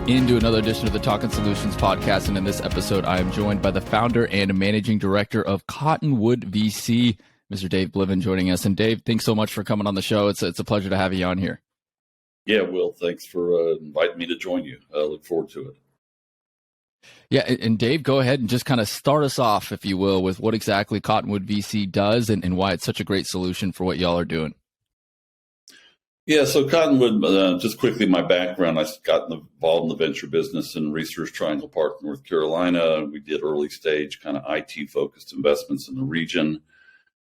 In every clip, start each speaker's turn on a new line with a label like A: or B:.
A: into another edition of the Talkin Solutions podcast. And in this episode, I am joined by the founder and managing director of Cottonwood VC, Mr. Dave Blivin, joining us. And Dave, thanks so much for coming on the show. It's a pleasure to have you on here.
B: Yeah, Will, thanks for inviting me to join you. I look forward to it.
A: Yeah, and Dave, go ahead and just kind of start us off, if you will, with what exactly Cottonwood VC does and why it's such a great solution for what y'all are doing.
B: Yeah, so Cottonwood, just quickly, my background, I got involved in the venture business in Research Triangle Park, North Carolina. We did early stage kind of IT-focused investments in the region.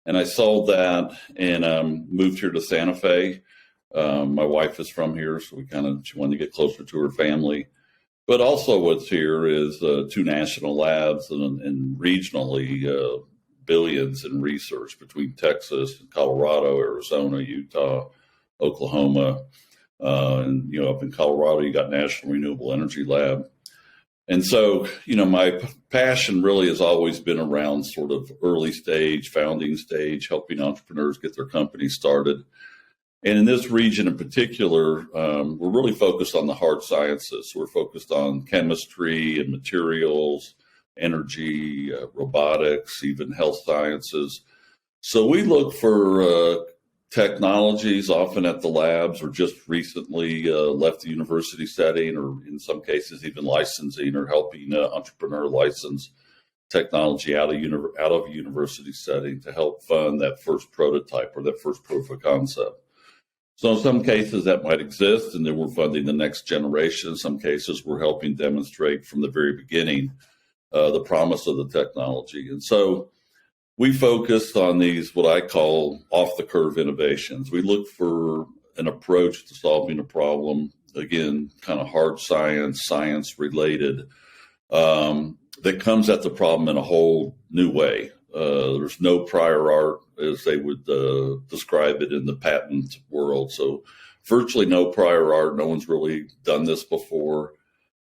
B: And I sold that and moved here to Santa Fe. My wife is from here, so she wanted to get closer to her family. But also what's here is two national labs and regionally billions in research between Texas, Colorado, Arizona, Utah, Oklahoma, and up in Colorado, you got National Renewable Energy Lab. And so, my passion really has always been around sort of early stage, founding stage, helping entrepreneurs get their companies started. And in this region in particular, we're really focused on the hard sciences. We're focused on chemistry and materials, energy, robotics, even health sciences. So we look for technologies often at the labs or just recently left the university setting, or in some cases even licensing or helping an entrepreneur license technology out of university setting to help fund that first prototype or that first proof of concept. So in some cases that might exist, and then we're funding the next generation. In some cases, we're helping demonstrate from the very beginning the promise of the technology. And so we focus on these, what I call off-the-curve innovations. We look for an approach to solving a problem, again, kind of hard science related, that comes at the problem in a whole new way. There's no prior art, as they would describe it in the patent world. So virtually no prior art. No one's really done this before.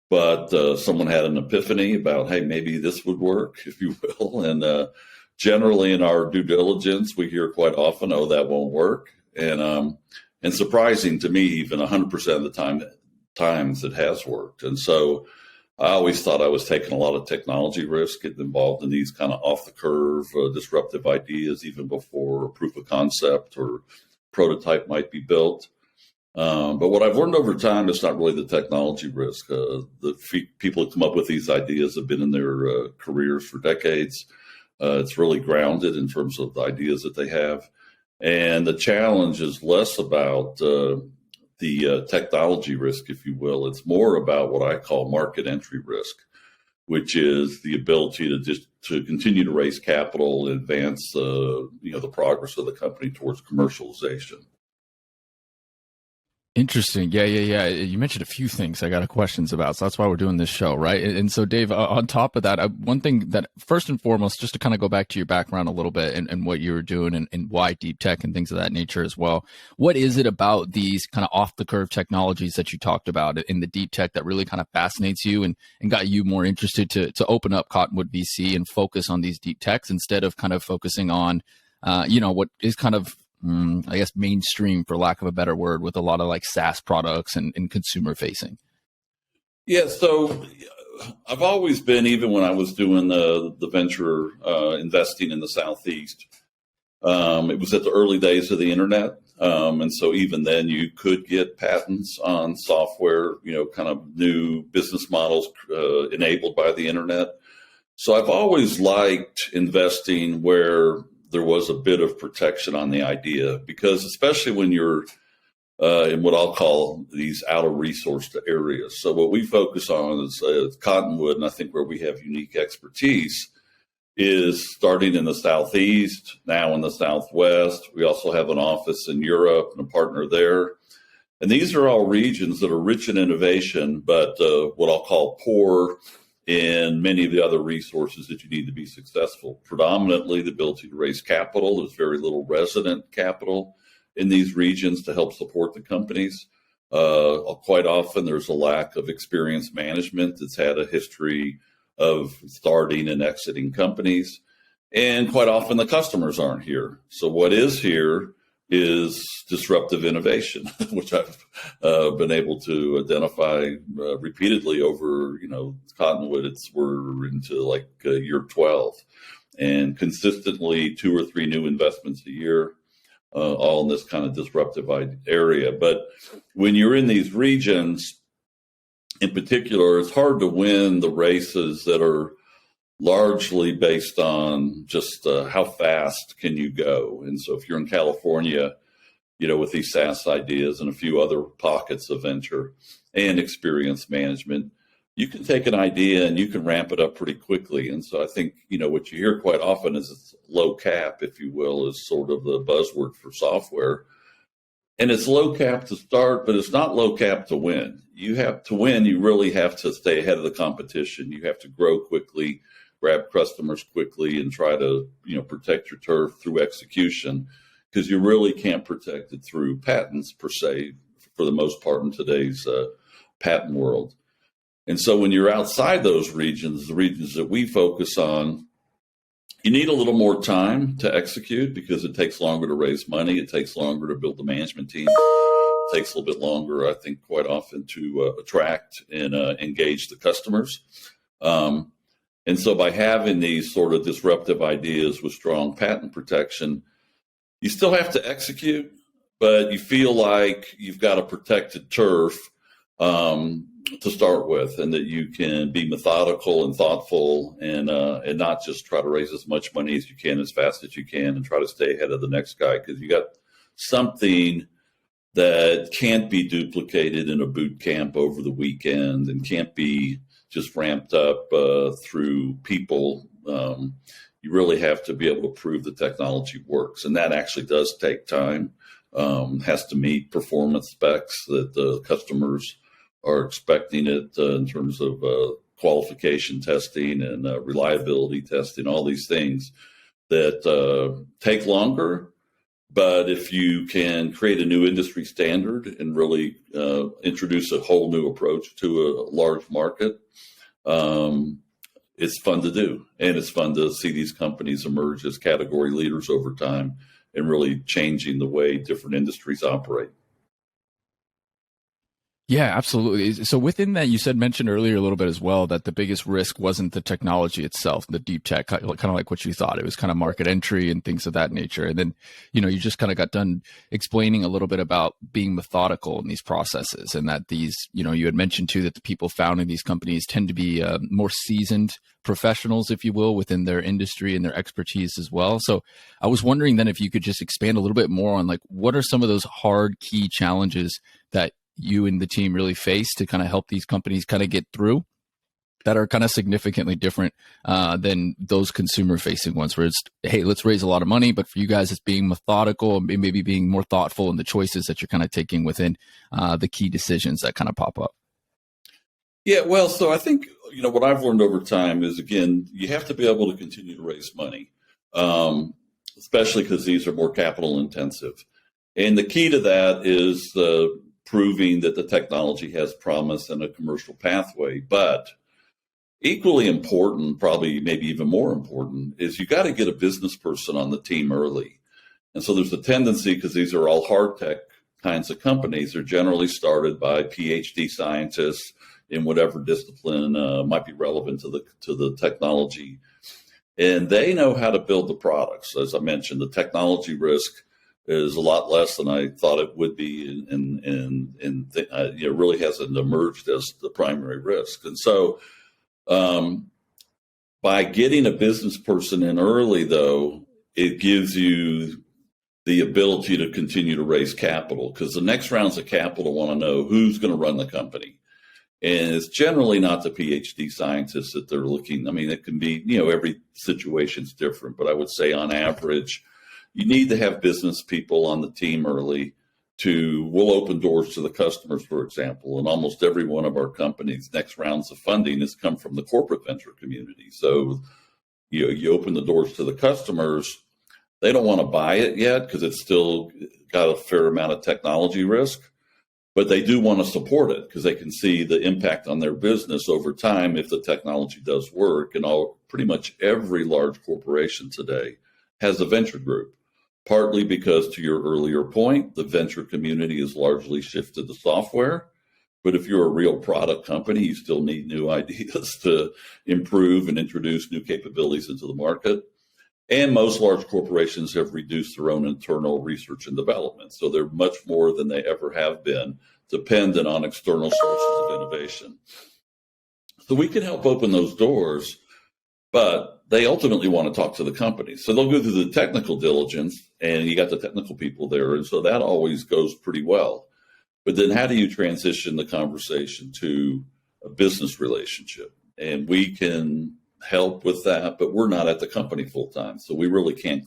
B: But someone had an epiphany about, hey, maybe this would work, if you will. And generally in our due diligence, we hear quite often, oh, that won't work. And surprising to me, even 100% of the times it has worked. And so I always thought I was taking a lot of technology risk, getting involved in these kind of off-the-curve, disruptive ideas, even before a proof of concept or prototype might be built. But what I've learned over time is not really the technology risk. The people who come up with these ideas have been in their careers for decades. It's really grounded in terms of the ideas that they have. And the challenge is less about the technology risk, if you will. It's more about what I call market entry risk, which is the ability to continue to raise capital and advance the progress of the company towards commercialization.
A: Interesting. Yeah. You mentioned a few things I got questions about, so that's why we're doing this show, right? And so, Dave, on top of that, one thing that first and foremost, just to kind of go back to your background a little bit and what you were doing and why DeepTech and things of that nature as well. What is it about these kind of off-the-curve technologies that you talked about in the DeepTech that really kind of fascinates you and got you more interested to open up Cottonwood VC and focus on these DeepTechs instead of kind of focusing on, what is kind of I guess mainstream, for lack of a better word, with a lot of like SaaS products and consumer facing?
B: Yeah, so I've always been, even when I was doing the venture investing in the Southeast, it was at the early days of the internet. And so even then you could get patents on software, kind of new business models enabled by the internet. So I've always liked investing where there was a bit of protection on the idea, because especially when you're in what I'll call these out-of-resourced areas. So what we focus on is Cottonwood, and I think where we have unique expertise is starting in the Southeast, now in the Southwest. We also have an office in Europe and a partner there. And these are all regions that are rich in innovation, but what I'll call poor in many of the other resources that you need to be successful. Predominantly the ability to raise capital. There's very little resident capital in these regions to help support the companies. Quite often there's a lack of experienced management that's had a history of starting and exiting companies. And quite often the customers aren't here. So what is here is disruptive innovation, which I've been able to identify repeatedly over, Cottonwood. We're into like year 12, and consistently 2 or 3 new investments a year, all in this kind of disruptive area. But when you're in these regions, in particular, it's hard to win the races that are largely based on just how fast can you go. And so if you're in California, with these SaaS ideas and a few other pockets of venture and experience management, you can take an idea and you can ramp it up pretty quickly. And so I think, what you hear quite often is it's low cap, if you will, is sort of the buzzword for software. And it's low cap to start, but it's not low cap to win. You have to win. You really have to stay ahead of the competition. You have to grow quickly, grab customers quickly, and try to, protect your turf through execution, because you really can't protect it through patents per se, for the most part in today's patent world. And so when you're outside those regions, the regions that we focus on, you need a little more time to execute because it takes longer to raise money. It takes longer to build the management team. It takes a little bit longer, I think, quite often to attract and engage the customers. And so by having these sort of disruptive ideas with strong patent protection, you still have to execute, but you feel like you've got a protected turf to start with, and that you can be methodical and thoughtful and not just try to raise as much money as you can as fast as you can and try to stay ahead of the next guy, because you got something that can't be duplicated in a boot camp over the weekend and can't be just ramped up through people. You really have to be able to prove the technology works, and that actually does take time. Has to meet performance specs that the customers are expecting it in terms of qualification testing and reliability testing, all these things that take longer. But if you can create a new industry standard and really introduce a whole new approach to a large market, it's fun to do. And it's fun to see these companies emerge as category leaders over time and really changing the way different industries operate.
A: Yeah, absolutely. So within that, you mentioned earlier a little bit as well that the biggest risk wasn't the technology itself, the deep tech, kind of like what you thought. It was kind of market entry and things of that nature. And then, you just kind of got done explaining a little bit about being methodical in these processes, and that these, you had mentioned too that the people founding these companies tend to be more seasoned professionals, if you will, within their industry and their expertise as well. So I was wondering then if you could just expand a little bit more on like, what are some of those hard key challenges that you and the team really face to kind of help these companies kind of get through, that are kind of significantly different than those consumer facing ones, where it's, hey, let's raise a lot of money, but for you guys, it's being methodical and maybe being more thoughtful in the choices that you're kind of taking within the key decisions that kind of pop up.
B: Yeah, well, so I think, what I've learned over time is, again, you have to be able to continue to raise money, especially because these are more capital intensive. And the key to that is proving that the technology has promise and a commercial pathway. But equally important, probably maybe even more important, is you got to get a business person on the team early. And so there's a tendency, because these are all hard tech kinds of companies, they're generally started by PhD scientists in whatever discipline might be relevant to the technology. And they know how to build the products. As I mentioned, the technology risk is a lot less than I thought it would be, and really hasn't emerged as the primary risk. And so by getting a business person in early, though, it gives you the ability to continue to raise capital, because the next rounds of capital want to know who's going to run the company. And it's generally not the PhD scientists that they're looking. I mean, it can be, every situation's different, but I would say on average, you need to have business people on the team early we'll open doors to the customers, for example. And almost every one of our companies' next rounds of funding has come from the corporate venture community. So, you open the doors to the customers. They don't want to buy it yet because it's still got a fair amount of technology risk, but they do want to support it because they can see the impact on their business over time if the technology does work. And pretty much every large corporation today has a venture group. partly because, to your earlier point, the venture community is largely shifted to software. But if you're a real product company, you still need new ideas to improve and introduce new capabilities into the market. And most large corporations have reduced their own internal research and development. So they're much more than they ever have been dependent on external sources of innovation. So we can help open those doors, but they ultimately want to talk to the company. So they'll go through the technical diligence, and you got the technical people there. And so that always goes pretty well. But then how do you transition the conversation to a business relationship? And we can help with that, but we're not at the company full time. So we really can't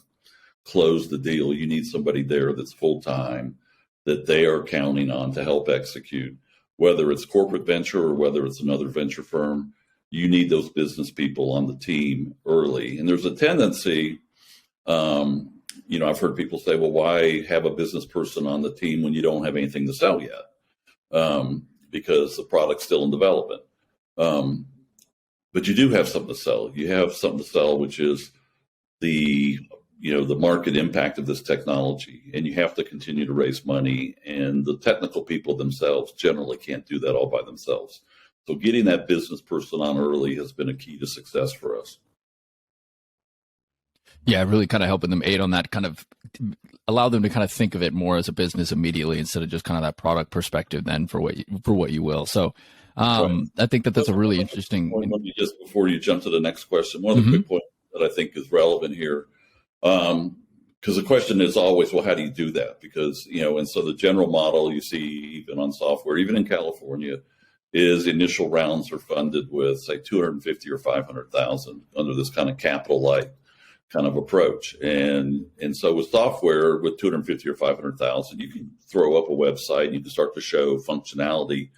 B: close the deal. You need somebody there that's full time that they are counting on to help execute, whether it's corporate venture or whether it's another venture firm. You need those business people on the team early. And there's a tendency, I've heard people say, well, why have a business person on the team when you don't have anything to sell yet? Because the product's still in development. But you do have something to sell. You have something to sell, which is the market impact of this technology. And you have to continue to raise money. And the technical people themselves generally can't do that all by themselves. So getting that business person on early has been a key to success for us.
A: Yeah, really kind of helping them aid on that, kind of allow them to kind of think of it more as a business immediately instead of just kind of that product perspective then for what you will. So right. I think that's a really interesting.
B: Let me just, before you jump to the next question, one of the quick points that I think is relevant here, because the question is always, well, how do you do that? Because, and so the general model you see even on software, even in California, is initial rounds are funded with, say, 250 or 500,000 under this kind of capital light kind of approach. And so with software with 250 or 500,000, you can throw up a website and you can start to show functionality.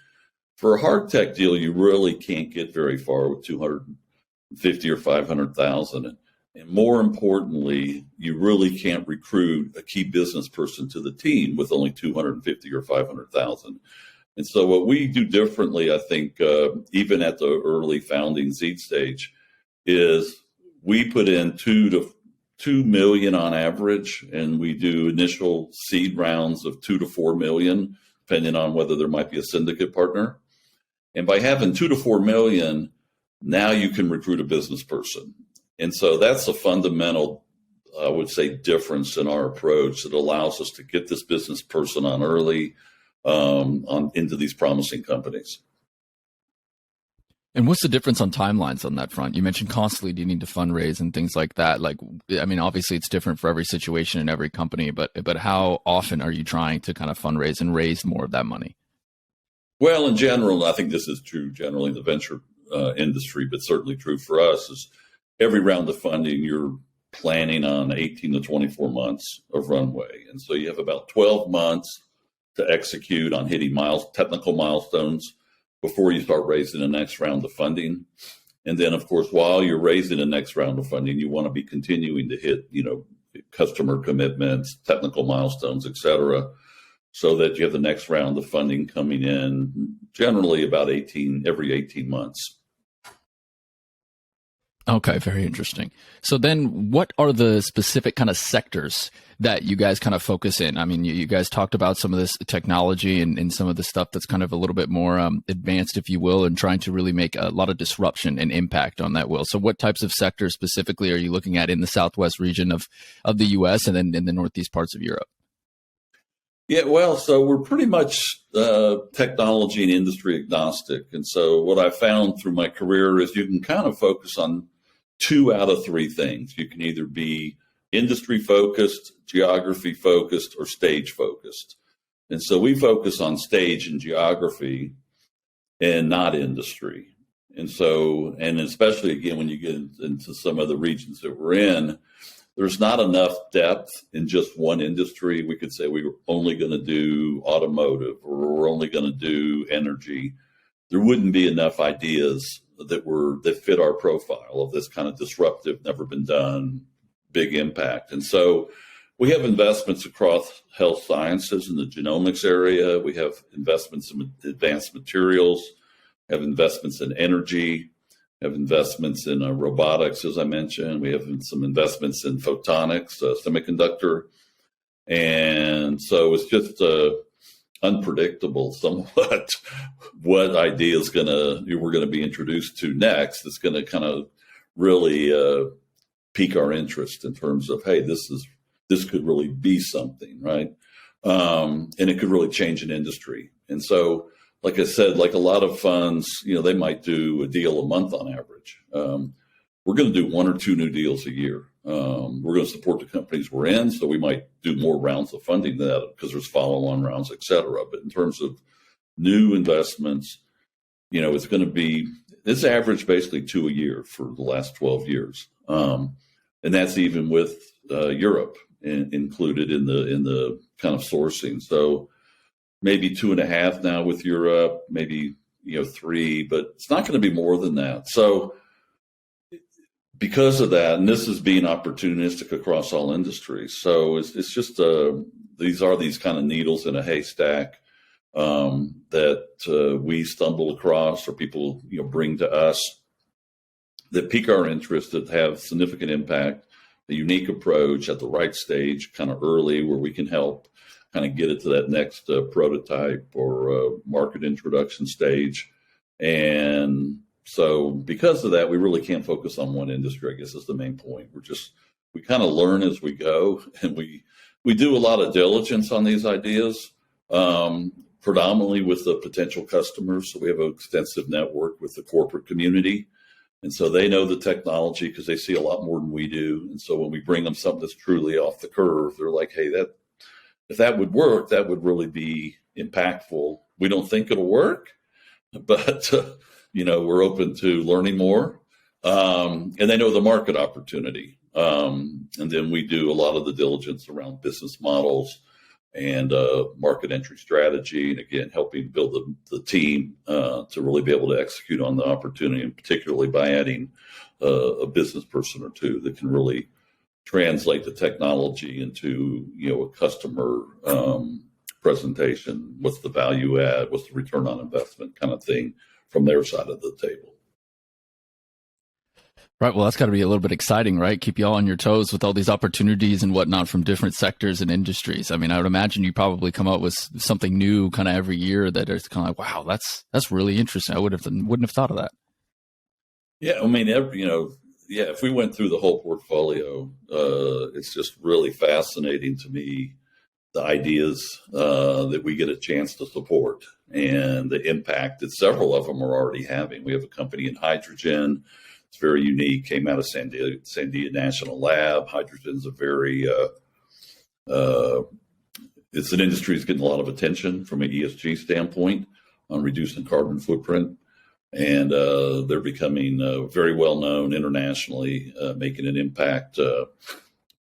B: For a hard tech deal, you really can't get very far with 250 or 500,000. And more importantly, you really can't recruit a key business person to the team with only 250 or 500,000. And so what we do differently, I think, even at the early founding seed stage, is we put in $2 million on average, and we do initial seed rounds of $2 to $4 million, depending on whether there might be a syndicate partner. And by having $2 to $4 million, now you can recruit a business person. And so that's a fundamental, I would say, difference in our approach that allows us to get this business person on early into these promising companies.
A: And what's the difference on timelines on that front? You mentioned constantly needing to fundraise and things like that. Like, I mean, obviously it's different for every situation in every company, but how often are you trying to kind of fundraise and raise more of that money?
B: Well, in general, I think this is true generally in the venture industry, but certainly true for us, is every round of funding, you're planning on 18 to 24 months of runway. And so you have about 12 months to execute on hitting technical milestones before you start raising the next round of funding. And then, of course, while you're raising the next round of funding, you want to be continuing to hit, customer commitments, technical milestones, et cetera, so that you have the next round of funding coming in generally about every 18 months.
A: Okay, very interesting. So then what are the specific kind of sectors that you guys kind of focus in? I mean, you guys talked about some of this technology and some of the stuff that's kind of a little bit more advanced, if you will, and trying to really make a lot of disruption and impact on that will. So what types of sectors specifically are you looking at in the Southwest region of the U.S. and then in the Northeast parts of Europe?
B: Yeah, well, so we're pretty much technology and industry agnostic. And so what I found through my career is you can kind of focus on 2 out of 3 things. You can either be industry focused, geography focused, or stage focused. And so we focus on stage and geography and not industry. And so, and especially again, when you get into some of the regions that we're in, there's not enough depth in just one industry. We could say we were only going to do automotive or we're only going to do energy. There wouldn't be enough ideas that fit our profile of this kind of disruptive, never been done, big impact. And so we have investments across health sciences in the genomics area. We have investments in advanced materials, have investments in energy, have investments in robotics, as I mentioned. We have some investments in photonics, semiconductor And so it's just unpredictable somewhat what idea is we're going to be introduced to next that's going to kind of really pique our interest in terms of, hey, this could really be something, right? And it could really change an industry. And so, like I said, like a lot of funds, they might do a deal a month on average. We're going to do 1 or 2 new deals a year. We're going to support the companies we're in, so we might do more rounds of funding than that because there's follow-on rounds, et cetera. But in terms of new investments, it's going to be, it's averaged basically 2 a year for the last 12 years. And that's even with Europe included in the kind of sourcing. So maybe 2.5 now with Europe, maybe 3, but it's not going to be more than that. So because of that, and this is being opportunistic across all industries. So it's just these kind of needles in a haystack that we stumble across, or people bring to us, that pique our interest, that have significant impact, a unique approach at the right stage, kind of early, where we can help kind of get it to that next prototype or market introduction stage. And so because of that, we really can't focus on one industry, I guess is the main point. We kind of learn as we go, and we do a lot of diligence on these ideas, predominantly with the potential customers. So we have an extensive network with the corporate community. And so they know the technology because they see a lot more than we do. And so when we bring them something that's truly off the curve, they're like, hey, if that would work, that would really be impactful. We don't think it'll work, but we're open to learning more. And they know the market opportunity. And then we do a lot of the diligence around business models and market entry strategy. And again, helping build the team to really be able to execute on the opportunity, and particularly by adding a business person or two that can really translate the technology into, a customer presentation. What's the value add? What's the return on investment kind of thing from their side of the table.
A: Right. Well, that's got to be a little bit exciting, right? Keep you all on your toes with all these opportunities and whatnot from different sectors and industries. I mean, I would imagine you probably come up with something new kind of every year that is kind of like, wow, that's really interesting. I wouldn't have thought of that.
B: Yeah. I mean, if we went through the whole portfolio, it's just really fascinating to me, the ideas that we get a chance to support and the impact that several of them are already having. We have a company in hydrogen. It's very unique, came out of San Diego National Lab. Hydrogen is it's an industry that's getting a lot of attention from an ESG standpoint on reducing carbon footprint. And they're becoming very well known internationally, making an impact.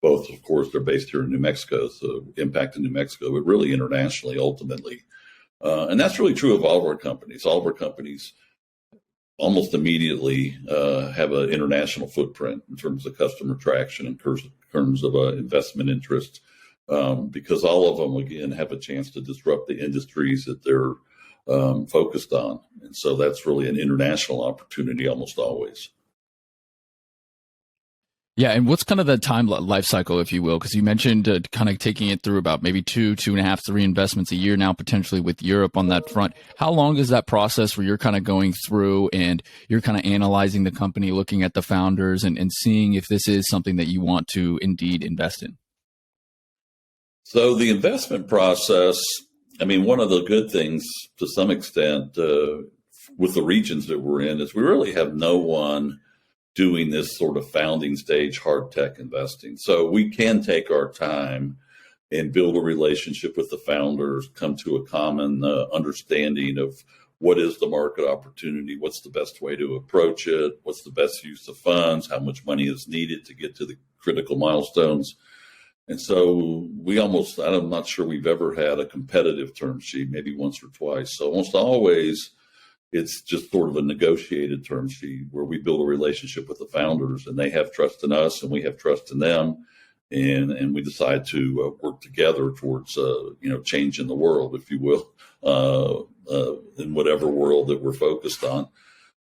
B: Both, of course, they're based here in New Mexico, so impact in New Mexico, but really internationally, ultimately. And that's really true of all of our companies. All of our companies almost immediately have an international footprint in terms of customer traction, in terms of investment interest, because all of them, again, have a chance to disrupt the industries that they're focused on. And so that's really an international opportunity almost always.
A: Yeah. And what's kind of the time life cycle, if you will? Because you mentioned kind of taking it through about maybe 2.5, 3 investments a year now, potentially with Europe on that front. How long is that process where you're kind of going through and you're kind of analyzing the company, looking at the founders and seeing if this is something that you want to indeed invest in?
B: So the investment process, I mean, one of the good things to some extent with the regions that we're in is we really have no one doing this sort of founding stage hard tech investing. So we can take our time and build a relationship with the founders, come to a common understanding of what is the market opportunity, what's the best way to approach it, what's the best use of funds, how much money is needed to get to the critical milestones. And so I'm not sure we've ever had a competitive term sheet, maybe once or twice. So almost always it's just sort of a negotiated term sheet where we build a relationship with the founders and they have trust in us and we have trust in them. And we decide to work together towards, changing the world, if you will, in whatever world that we're focused on.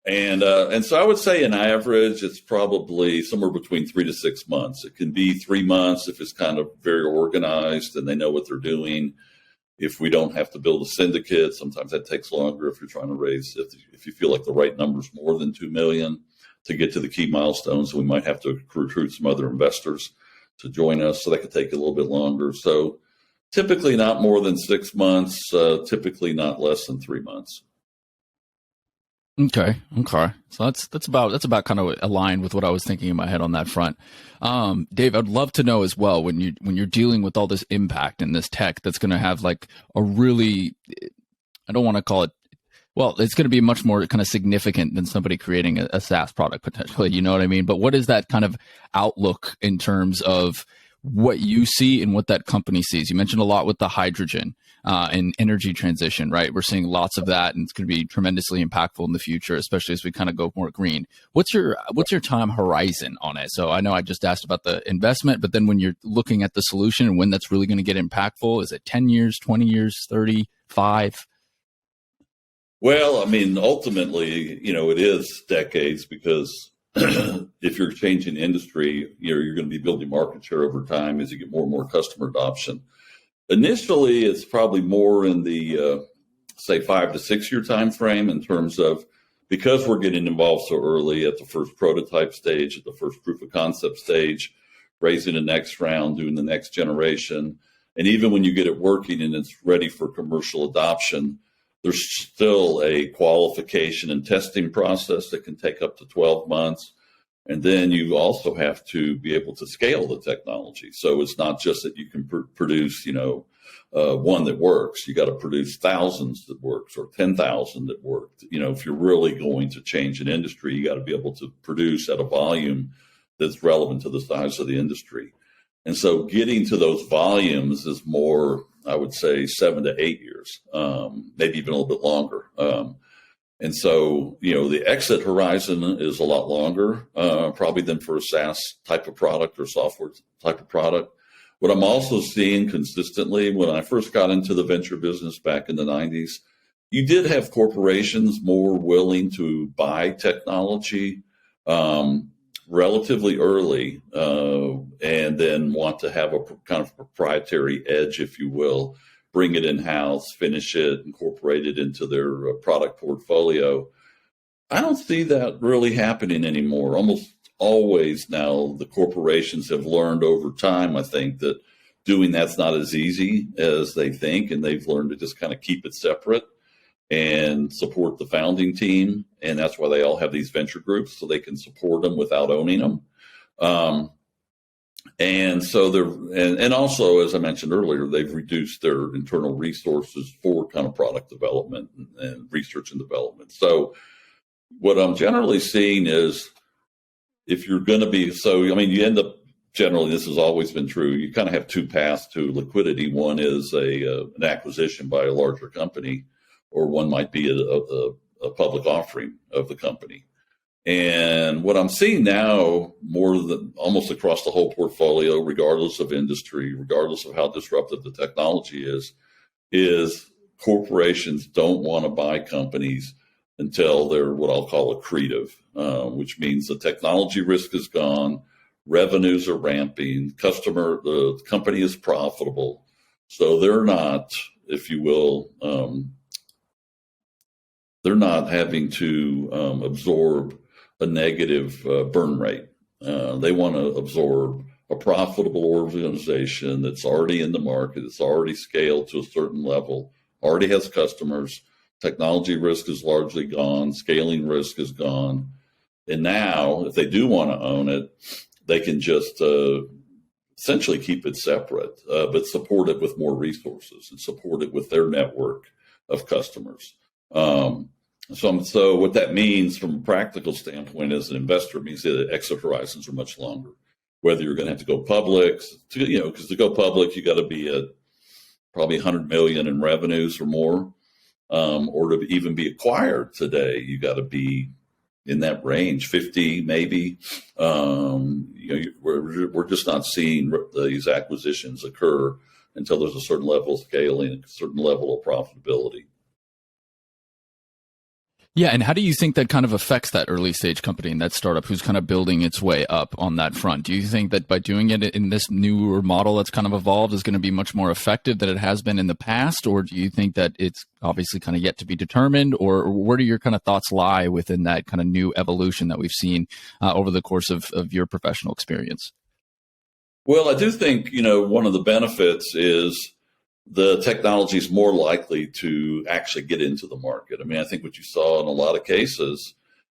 B: And so I would say on average, it's probably somewhere between 3 to 6 months. It can be 3 months if it's kind of very organized and they know what they're doing. If we don't have to build a syndicate, sometimes that takes longer if you're trying to raise, if you feel like the right number is more than 2 million to get to the key milestones, we might have to recruit some other investors to join us. So that could take a little bit longer. So typically not more than 6 months, typically not less than 3 months.
A: Okay. So that's about kind of aligned with what I was thinking in my head on that front. Dave, I'd love to know as well, when you're dealing with all this impact and this tech that's going to have like a really, I don't want to call it, well, it's going to be much more kind of significant than somebody creating a SaaS product potentially, you know what I mean? But what is that kind of outlook in terms of what you see and what that company sees? You mentioned a lot with the hydrogen and energy transition, right? We're seeing lots of that, and it's going to be tremendously impactful in the future, especially as we kind of go more green. What's your time horizon on it? So I know I just asked about the investment, but then when you're looking at the solution and when that's really going to get impactful, is it 10 years, 20 years, 35?
B: Well, I mean, ultimately, it is decades because if you're changing industry, you're going to be building market share over time as you get more and more customer adoption. Initially, it's probably more in the, say, 5 to 6 year time frame in terms of, because we're getting involved so early at the first prototype stage, at the first proof of concept stage, raising the next round, doing the next generation. And even when you get it working and it's ready for commercial adoption, there's still a qualification and testing process that can take up to 12 months. And then you also have to be able to scale the technology. So it's not just that you can produce, one that works. You got to produce thousands that works, or 10,000 that work. If you're really going to change an industry, you got to be able to produce at a volume that's relevant to the size of the industry. And so getting to those volumes is more, I would say, 7 to 8 years, maybe even a little bit longer. And so, the exit horizon is a lot longer, probably than for a SaaS type of product or software type of product. What I'm also seeing consistently, when I first got into the venture business back in the 90s, you did have corporations more willing to buy technology relatively early, and then want to have a kind of proprietary edge, if you will, bring it in-house, finish it, incorporate it into their product portfolio. I don't see that really happening anymore. Almost always now the corporations have learned over time, I think, that doing that's not as easy as they think, and they've learned to just kind of keep it separate and support the founding team. And that's why they all have these venture groups, so they can support them without owning them. And so and also, as I mentioned earlier, they've reduced their internal resources for kind of product development and research and development. So what I'm generally seeing is, if you're going to be, you end up, generally, this has always been true, you kind of have two paths to liquidity. One is an acquisition by a larger company, or one might be a public offering of the company. And what I'm seeing now, more than almost across the whole portfolio, regardless of industry, regardless of how disruptive the technology is corporations don't want to buy companies until they're what I'll call accretive, which means the technology risk is gone, revenues are ramping, the company is profitable. So they're not, if you will, they're not having to absorb a negative burn rate. They want to absorb a profitable organization that's already in the market, it's already scaled to a certain level, already has customers, technology risk is largely gone, scaling risk is gone. And now, if they do want to own it, they can just essentially keep it separate, but support it with more resources and support it with their network of customers. So what that means from a practical standpoint as an investor means that the exit horizons are much longer. Whether you're going to have to go public, because to go public, you got to be at probably 100 million in revenues or more, or to even be acquired today, you got to be in that range, 50 maybe. We're just not seeing these acquisitions occur until there's a certain level of scaling, a certain level of profitability.
A: Yeah, and how do you think that kind of affects that early stage company and that startup who's kind of building its way up on that front? Do you think that by doing it in this newer model that's kind of evolved is going to be much more effective than it has been in the past? Or do you think that it's obviously kind of yet to be determined? Or where do your kind of thoughts lie within that kind of new evolution that we've seen over the course of your professional experience?
B: Well, I do think, one of the benefits is the technology is more likely to actually get into the market. I mean, I think what you saw in a lot of cases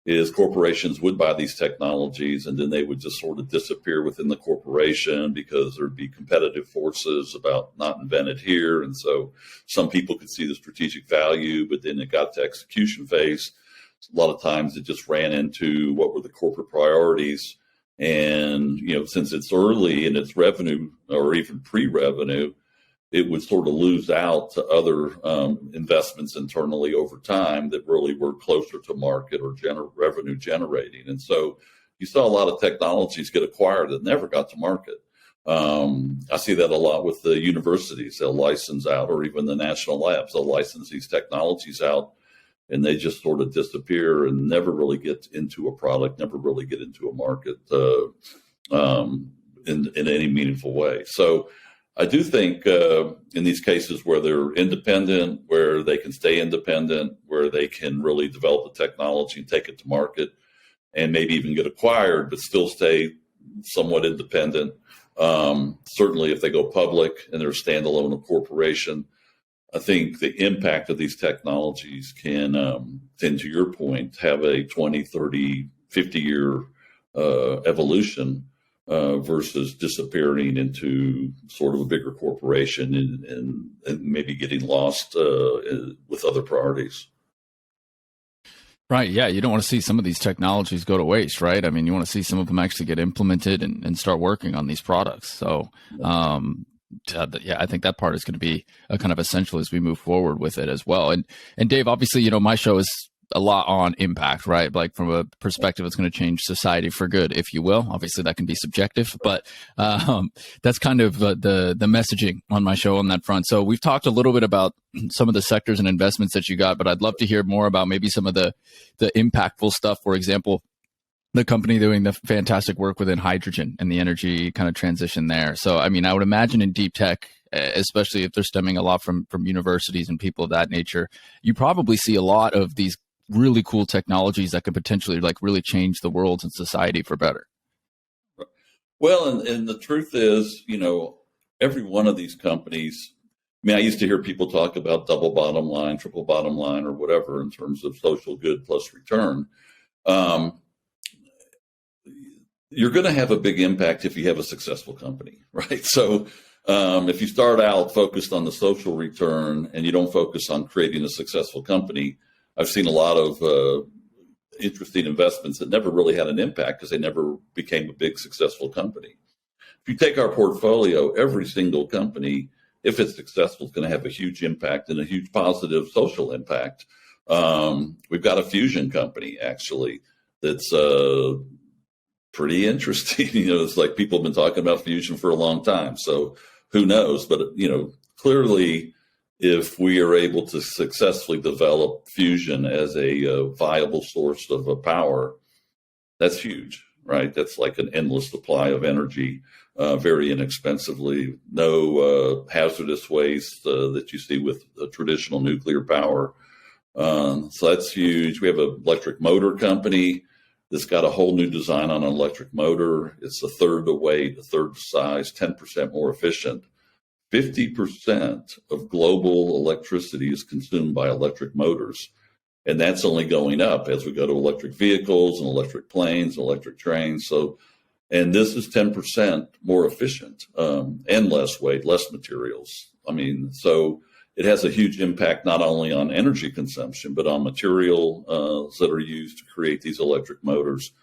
B: is corporations would buy these technologies and then they would just sort of disappear within the corporation because there'd be competitive forces about not invented here. And so some people could see the strategic value, but then it got to execution phase. A lot of times it just ran into what were the corporate priorities. And, since it's early in its revenue or even pre-revenue, it would sort of lose out to other investments internally over time that really were closer to market or revenue generating. And so you saw a lot of technologies get acquired that never got to market. I see that a lot with the universities. They'll license out, or even the national labs, they'll license these technologies out and they just sort of disappear and never really get into a product, never really get into a market in any meaningful way. So I do think in these cases where they're independent, where they can stay independent, where they can really develop the technology and take it to market and maybe even get acquired, but still stay somewhat independent. Certainly if they go public and they're a standalone corporation, I think the impact of these technologies can, to your point, have a 20, 30, 50-year evolution versus disappearing into sort of a bigger corporation and maybe getting lost with other priorities.
A: Right. Yeah. You don't want to see some of these technologies go to waste, right? I mean, you want to see some of them actually get implemented and start working on these products. So, I think that part is going to be kind of essential as we move forward with it as well. And Dave, obviously, my show is a lot on impact, right? Like from a perspective, it's going to change society for good, if you will. Obviously, that can be subjective, but that's kind of the messaging on my show on that front. So we've talked a little bit about some of the sectors and investments that you got, but I'd love to hear more about maybe some of the impactful stuff. For example, the company doing the fantastic work within hydrogen and the energy kind of transition there. So, I mean, I would imagine in DeepTech, especially if they're stemming a lot from universities and people of that nature, you probably see a lot of these really cool technologies that could potentially like really change the world and society for better.
B: Well, and the truth is, every one of these companies, I mean, I used to hear people talk about double bottom line, triple bottom line, or whatever in terms of social good plus return. You're going to have a big impact if you have a successful company, right? So if you start out focused on the social return and you don't focus on creating a successful company, I've seen a lot of interesting investments that never really had an impact because they never became a big successful company. If you take our portfolio, every single company, if it's successful, is going to have a huge impact and a huge positive social impact. We've got a fusion company, actually, that's pretty interesting. It's like people have been talking about fusion for a long time. So who knows? But, clearly, if we are able to successfully develop fusion as a viable source of power, that's huge, right? That's like an endless supply of energy, very inexpensively, no hazardous waste that you see with traditional nuclear power. So that's huge. We have an electric motor company that's got a whole new design on an electric motor. It's a third the weight, a third the size, 10% more efficient. 50% of global electricity is consumed by electric motors. And that's only going up as we go to electric vehicles and electric planes, and electric trains. So, and this is 10% more efficient and less weight, less materials. I mean, so it has a huge impact not only on energy consumption, but on materials that are used to create these electric motors,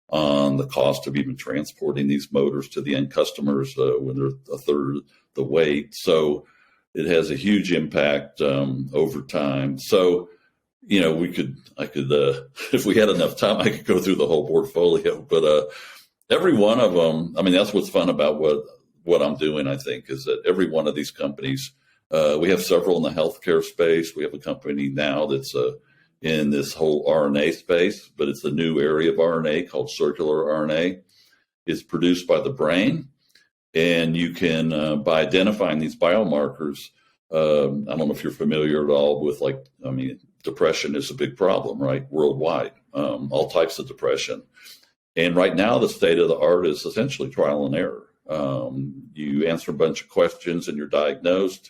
B: on the cost of even transporting these motors to the end customers when they're a third the weight. So it has a huge impact over time. So, I could, if we had enough time, I could go through the whole portfolio, but every one of them, I mean, that's what's fun about what I'm doing, I think, is that every one of these companies, we have several in the healthcare space. We have a company now that's in this whole RNA space, but it's a new area of RNA called circular RNA. It's produced by the brain, and you can, by identifying these biomarkers, I don't know if you're familiar at all with, depression is a big problem, right, worldwide, all types of depression. And right now, the state of the art is essentially trial and error. You answer a bunch of questions and you're diagnosed,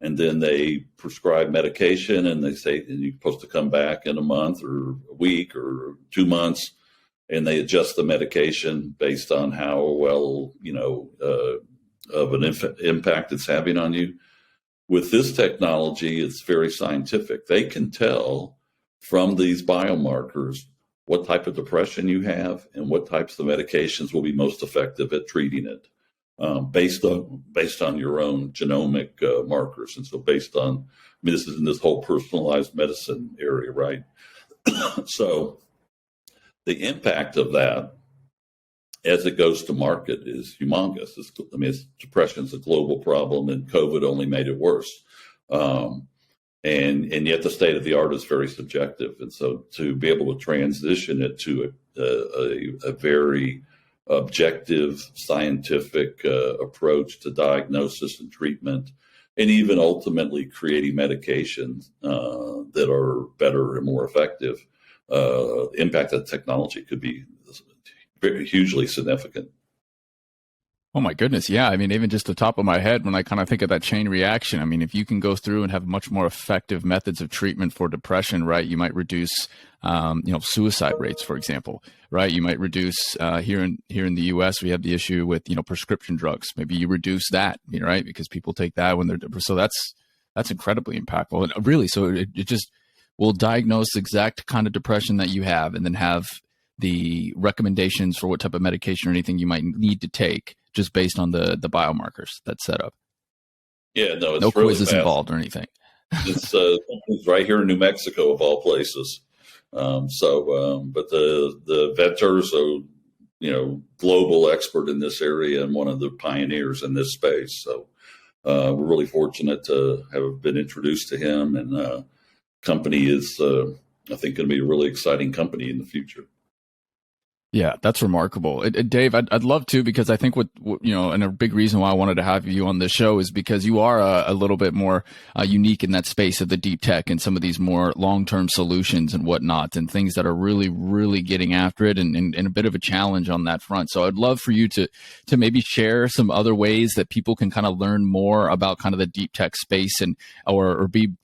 B: and then they prescribe medication and they say you're supposed to come back in a month or a week or 2 months, and they adjust the medication based on how well, of an impact it's having on you. With this technology, it's very scientific. They can tell from these biomarkers what type of depression you have and what types of medications will be most effective at treating it, based on your own genomic markers. And so based on, this is in this whole personalized medicine area, right? So the impact of that as it goes to market is humongous. Depression is a global problem, and COVID only made it worse. And yet the state of the art is very subjective. And so to be able to transition it to a very objective, scientific approach to diagnosis and treatment, and even ultimately creating medications that are better and more effective, the impact of technology could be very hugely significant.
A: Oh my goodness. Yeah. Even just the top of my head, when I kind of think of that chain reaction, if you can go through and have much more effective methods of treatment for depression, right, you might reduce, suicide rates, for example, right? You might reduce, here in the US, we have the issue with, prescription drugs. Maybe you reduce that, right? Because people take that when they're depressed. So that's incredibly impactful. And really, so it just will diagnose the exact kind of depression that you have, and then have the recommendations for what type of medication or anything you might need to take, just based on the biomarkers that's set up.
B: Yeah, no, it's
A: no
B: really
A: quizzes involved or anything.
B: It's right here in New Mexico, of all places. But the Vetter, so global expert in this area and one of the pioneers in this space. So we're really fortunate to have been introduced to him, and company is, I think, going to be a really exciting company in the future.
A: Yeah, that's remarkable. Dave, I'd love to, because I think and a big reason why I wanted to have you on this show is because you are a little bit more unique in that space of the deep tech and some of these more long-term solutions and whatnot, and things that are really, really getting after it, and a bit of a challenge on that front. So I'd love for you to maybe share some other ways that people can kind of learn more about kind of the deep tech space, and or be,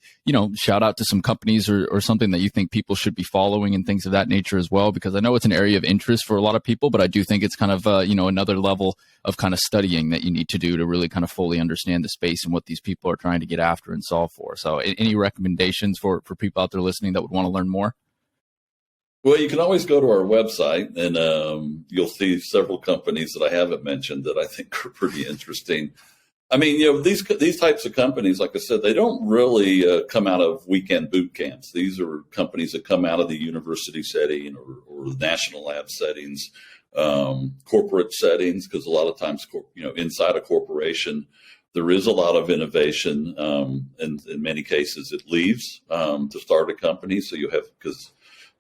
A: shout out to some companies or something that you think people should be following and things of that nature as well, because I know it's an area of interest for a lot of people, but I do think it's kind of, another level of kind of studying that you need to do to really kind of fully understand the space and what these people are trying to get after and solve for. So any recommendations for people out there listening that would want to learn more?
B: Well, you can always go to our website, and you'll see several companies that I haven't mentioned that I think are pretty interesting. These types of companies, like I said, they don't really come out of weekend boot camps. These are companies that come out of the university setting or the national lab settings, corporate settings, because a lot of times, inside a corporation, there is a lot of innovation. And in many cases, it leaves to start a company. So you have, because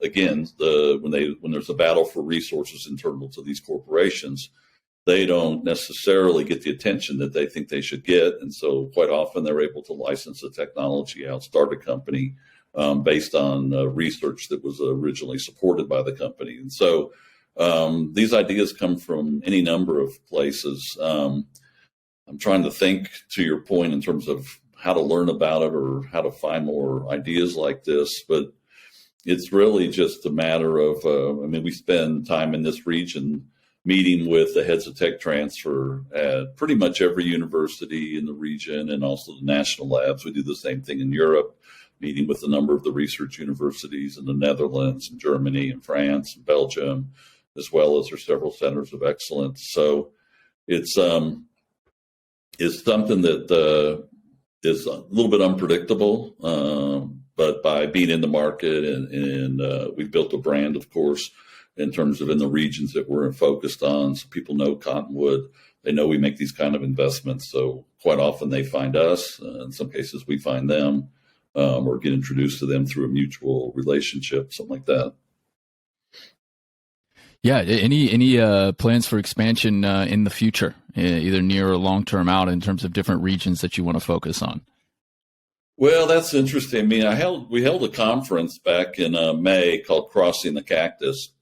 B: again, when there's a battle for resources internal to these corporations, they don't necessarily get the attention that they think they should get. And so quite often they're able to license the technology out, start a company based on research that was originally supported by the company. And so these ideas come from any number of places. I'm trying to think, to your point, in terms of how to learn about it or how to find more ideas like this. But it's really just a matter of, we spend time in this region meeting with the heads of tech transfer at pretty much every university in the region, and also the national labs. We do the same thing in Europe, meeting with a number of the research universities in the Netherlands and Germany and France and Belgium, as well as their several centers of excellence. So it's something that is a little bit unpredictable, but by being in the market and we've built a brand, of course, in terms of in the regions that we're focused on. So people know Cottonwood. They know we make these kind of investments. So quite often they find us. In some cases, we find them. or get introduced to them through a mutual relationship, something like that.
A: Yeah. Any plans for expansion in the future, either near or long term out, in terms of different regions that you want to focus on?
B: Well, that's interesting. I mean, we held a conference back in May called Crossing the Cactus,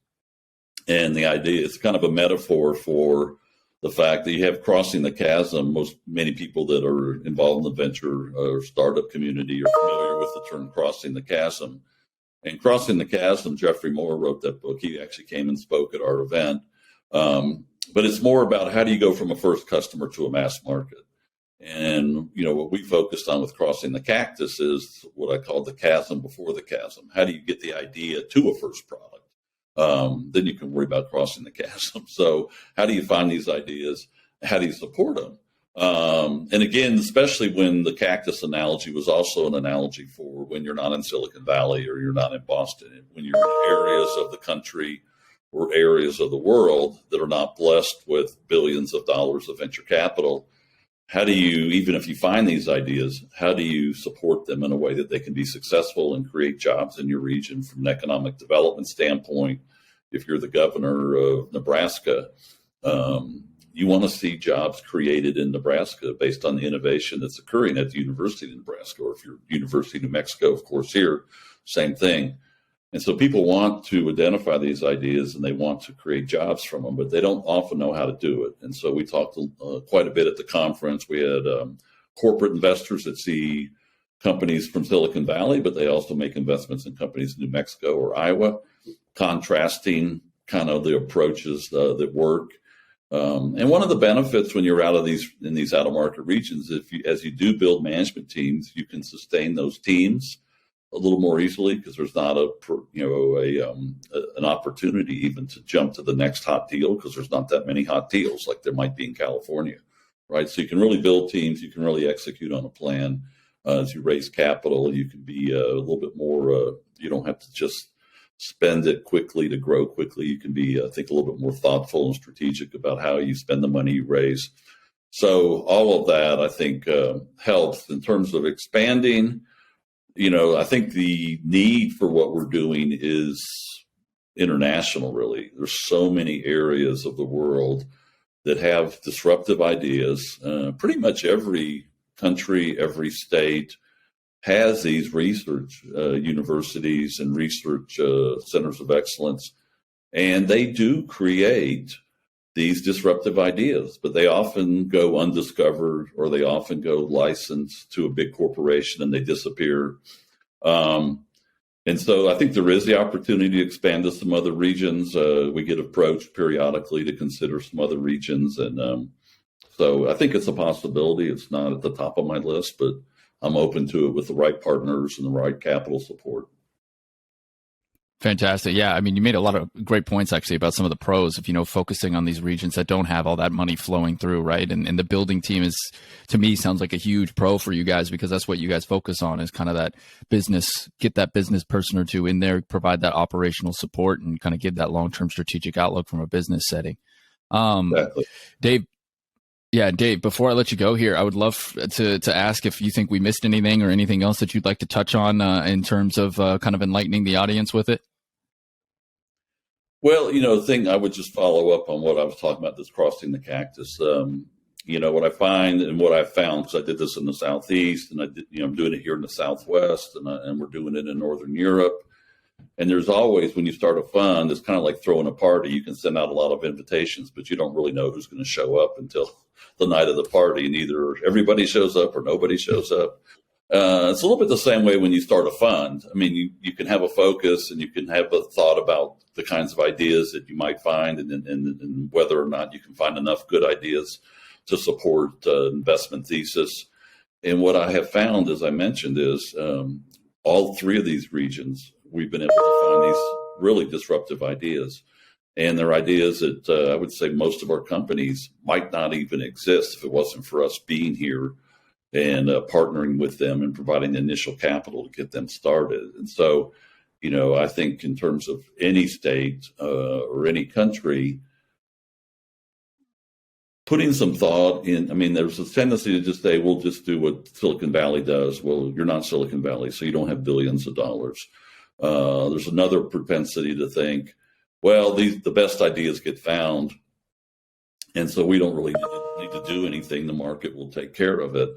B: and the idea is kind of a metaphor for the fact that you have crossing the chasm. Many people that are involved in the venture or startup community are familiar with the term crossing the chasm. And Crossing the Chasm, Jeffrey Moore wrote that book. He actually came and spoke at our event. But it's more about how do you go from a first customer to a mass market. And, what we focused on with Crossing the Cactus is what I call the chasm before the chasm. How do you get the idea to a first product? Then you can worry about crossing the chasm. So how do you find these ideas? How do you support them? And again, especially when the cactus analogy was also an analogy for when you're not in Silicon Valley or you're not in Boston, when you're in areas of the country or areas of the world that are not blessed with billions of dollars of venture capital. How do you, even if you find these ideas, how do you support them in a way that they can be successful and create jobs in your region from an economic development standpoint? If you're the governor of Nebraska, you want to see jobs created in Nebraska based on the innovation that's occurring at the University of Nebraska, or if you're University of New Mexico, of course, here, same thing. And so people want to identify these ideas and they want to create jobs from them, but they don't often know how to do it. And so we talked quite a bit at the conference. We had corporate investors that see companies from Silicon Valley, but they also make investments in companies in New Mexico or Iowa, contrasting kind of the approaches that work. And one of the benefits when you're in these out of market regions, as you do build management teams, you can sustain those teams a little more easily because there's not an opportunity even to jump to the next hot deal because there's not that many hot deals like there might be in California, right? So you can really build teams, you can really execute on a plan as you raise capital. You can be a little bit more. You don't have to just spend it quickly to grow quickly. You can be, I think, a little bit more thoughtful and strategic about how you spend the money you raise. So all of that, I think, helps in terms of expanding. I think the need for what we're doing is international, really. There's so many areas of the world that have disruptive ideas. Pretty much every country, every state has these research universities and research centers of excellence, and they do create these disruptive ideas, but they often go undiscovered or they often go licensed to a big corporation and they disappear. And so I think there is the opportunity to expand to some other regions. We get approached periodically to consider some other regions. And so I think it's a possibility. It's not at the top of my list, but I'm open to it with the right partners and the right capital support.
A: Fantastic. Yeah. I mean, you made a lot of great points actually about some of the pros of, focusing on these regions that don't have all that money flowing through, right? And the building team is, to me, sounds like a huge pro for you guys because that's what you guys focus on is kind of that business, get that business person or two in there, provide that operational support and kind of give that long-term strategic outlook from a business setting.
B: Exactly.
A: Dave, before I let you go here, I would love to ask if you think we missed anything or anything else that you'd like to touch on in terms of kind of enlightening the audience with it.
B: Well, the thing I would just follow up on what I was talking about, this crossing the cactus. What I find and what I found, because I did this in the Southeast and I'm doing it here in the Southwest and we're doing it in Northern Europe. And there's always, when you start a fund, it's kind of like throwing a party. You can send out a lot of invitations, but you don't really know who's going to show up until the night of the party. And either everybody shows up or nobody shows up. It's a little bit the same way when you start a fund. I mean, you can have a focus and you can have a thought about the kinds of ideas that you might find and whether or not you can find enough good ideas to support investment thesis. And what I have found, as I mentioned, is all three of these regions, we've been able to find these really disruptive ideas. And they're ideas that I would say most of our companies might not even exist if it wasn't for us being here and partnering with them and providing the initial capital to get them started. And so, I think in terms of any state or any country, putting some thought in. I mean, there's a tendency to just say, we'll just do what Silicon Valley does. Well, you're not Silicon Valley, so you don't have billions of dollars. There's another propensity to think, well, the best ideas get found, and so we don't really need to do anything. The market will take care of it.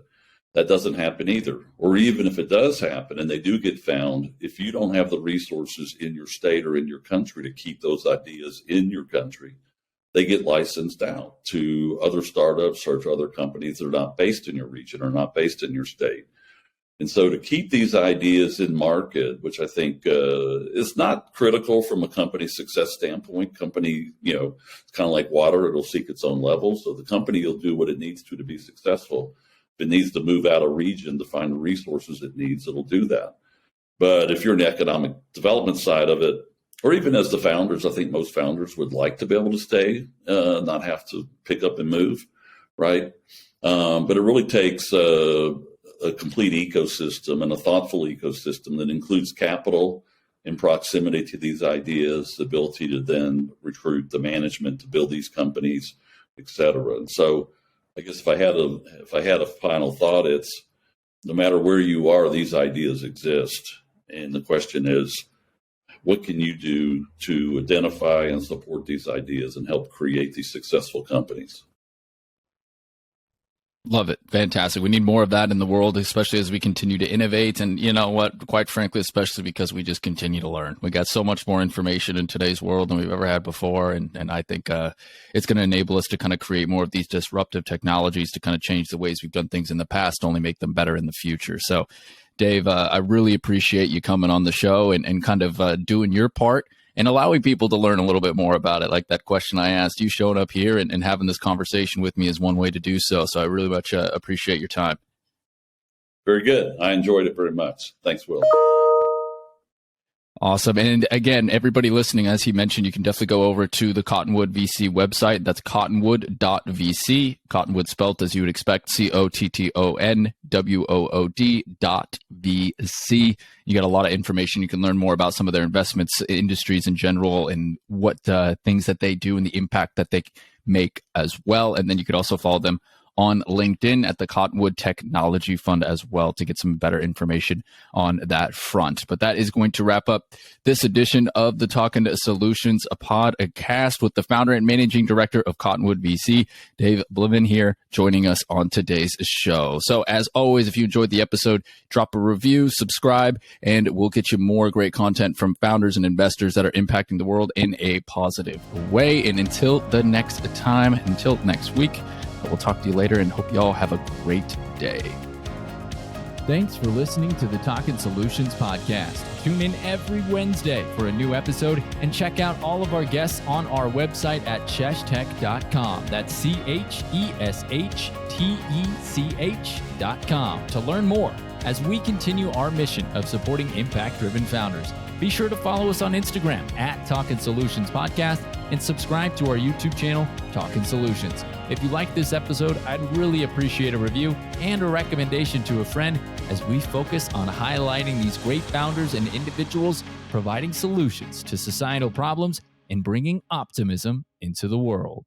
B: That doesn't happen either. Or even if it does happen and they do get found, if you don't have the resources in your state or in your country to keep those ideas in your country, they get licensed out to other startups or to other companies that are not based in your region or not based in your state. And so to keep these ideas in market, which I think is not critical from a company success standpoint. Company, it's kind of like water. It'll seek its own level. So the company will do what it needs to be successful. If it needs to move out of region to find the resources it needs, it'll do that. But if you're in the economic development side of it, or even as the founders, I think most founders would like to be able to stay, not have to pick up and move, right? But it really takes a complete ecosystem and a thoughtful ecosystem that includes capital in proximity to these ideas, the ability to then recruit the management to build these companies, et cetera. And so I guess if I had a final thought, it's no matter where you are, these ideas exist. And the question is, what can you do to identify and support these ideas and help create these successful companies?
A: Love it. Fantastic. We need more of that in the world, especially as we continue to innovate. And you know what, quite frankly, especially because we just continue to learn. We got so much more information in today's world than we've ever had before. And I think it's going to enable us to kind of create more of these disruptive technologies to kind of change the ways we've done things in the past, only make them better in the future. So Dave, I really appreciate you coming on the show and kind of doing your part and allowing people to learn a little bit more about it. Like that question I asked, you showing up here and having this conversation with me is one way to do so. So I really much appreciate your time.
B: Very good. I enjoyed it very much. Thanks, Will.
A: Awesome. And again, everybody listening, as he mentioned, you can definitely go over to the Cottonwood VC website. That's cottonwood.vc. Cottonwood spelled as you would expect, COTTONWOOD.VC. You got a lot of information. You can learn more about some of their investments, industries in general, and what things that they do and the impact that they make as well. And then you could also follow them on LinkedIn at the Cottonwood Technology Fund as well to get some better information on that front. But that is going to wrap up this edition of the Talkin Solutions, a podcast with the founder and managing director of Cottonwood VC, Dave Blivin, here joining us on today's show. So as always, if you enjoyed the episode, drop a review, subscribe, and we'll get you more great content from founders and investors that are impacting the world in a positive way. And until the next time, until next week, we'll talk to you later and hope you all have a great day.
C: Thanks for listening to the Talkin Solutions podcast. Tune in every Wednesday for a new episode and check out all of our guests on our website at cheshtech.com. That's CHESHTECH.com to learn more as we continue our mission of supporting impact-driven founders. Be sure to follow us on Instagram at Talkin Solutions Podcast and subscribe to our YouTube channel, Talkin Solutions. If you like this episode, I'd really appreciate a review and a recommendation to a friend as we focus on highlighting these great founders and individuals providing solutions to societal problems and bringing optimism into the world.